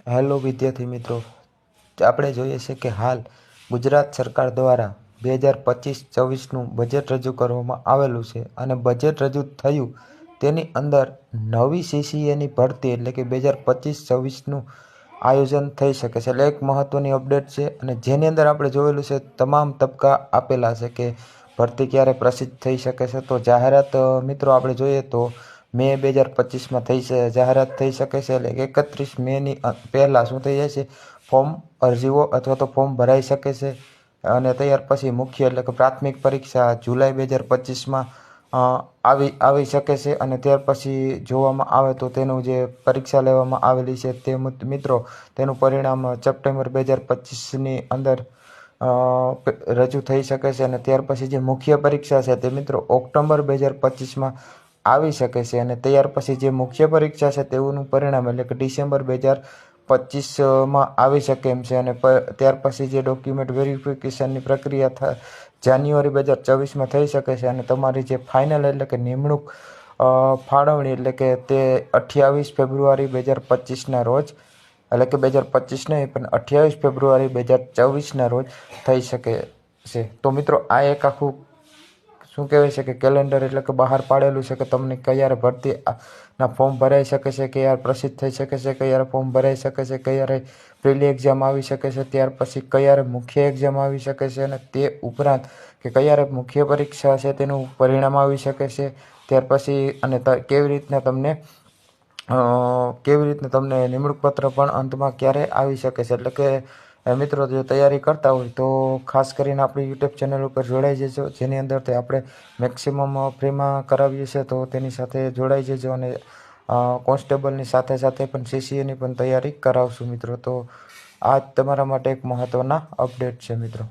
Hello વિદ્યાર્થી મિત્રો, આપણે જોઈએ છે કે હાલ ગુજરાત સરકાર દ્વારા 2025-26નું બજેટ રજૂ કરવામાં આવેલું છે અને બજેટ રજૂ થયું તેની અંદર નવી સીસીએની ભરતી એટલે કે 2025-26નું આયોજન થઈ શકે છે. એટલે એક મહત્ત્વની અપડેટ છે અને જેની અંદર આપણે જોયેલું છે તમામ તબક્કા આપેલા છે કે ભરતી ક્યારે પ્રસિદ્ધ થઈ શકે છે. તો જાહેરાત મિત્રો આપણે જોઈએ તો મે 2025માં જાહેરાત થઈ શકે છે. એટલે 31 મેની પહેલાં શું થઈ જાય છે, ફોર્મ અરજીઓ અથવા તો ફોર્મ ભરાઈ શકે છે અને ત્યાર પછી મુખ્ય એટલે કે પ્રાથમિક પરીક્ષા જુલાઈ 2025માં આવી શકે છે અને ત્યાર પછી જોવામાં આવે તો તેનું જે પરીક્ષા લેવામાં આવેલી છે તે મિત્રો તેનું પરિણામ સપ્ટેમ્બર 2025ની અંદર રજૂ થઈ શકે છે અને ત્યાર પછી જે મુખ્ય પરીક્ષા છે તે મિત્રો ઓક્ટોબર 2025માં આવી શકે છે અને ત્યાર પછી જે મુખ્ય પરીક્ષા છે તેઓનું પરિણામ એટલે કે ડિસેમ્બર 2025માં આવી શકે એમ છે અને ત્યાર પછી જે ડોક્યુમેન્ટ વેરિફિકેશનની પ્રક્રિયા જાન્યુઆરી 2024માં થઈ શકે છે અને તમારી જે ફાઇનલ એટલે કે નિમણૂક ફાળવણી એટલે કે તે 28 ફેબ્રુઆરી 2025ના રોજ એટલે કે 2025 નહીં પણ 28 ફેબ્રુઆરી 2024ના રોજ થઈ શકે છે. તો મિત્રો આ એક આખું શું કહેવાય છે કે કેલેન્ડર એટલે કે બહાર પાડેલું છે કે તમને ક્યારે ભરતી ના ફોર્મ ભરાઈ શકે છે, ક્યારે પ્રસિદ્ધ થઈ શકે છે, ક્યારે ફોર્મ ભરાઈ શકે છે, ક્યારે પ્રિલી એક્ઝામ આવી શકે છે, ત્યાર પછી ક્યારે મુખ્ય એક્ઝામ આવી શકે છે અને તે ઉપરાંત કે ક્યારે મુખ્ય પરીક્ષા છે તેનું પરિણામ આવી શકે છે. ત્યાર પછી અને કેવી રીતના તમને નિમણૂક પત્ર પણ અંતમાં ક્યારે આવી શકે છે. એટલે કે મિત્રો જો તૈયારી કરતા હોય તો ખાસ કરીને આપણી યુટ્યુબ ચેનલ ઉપર જોડાઈ જજો, જેની અંદરથી આપણે મેક્સિમમ ફ્રીમાં કરાવીએ છીએ. તો તેની સાથે જોડાઈ જજો અને કોન્સ્ટેબલની સાથે સાથે પણ સીસીએની પણ તૈયારી કરાવશું મિત્રો. તો આ તમારા માટે એક મહત્ત્વના અપડેટ છે મિત્રો.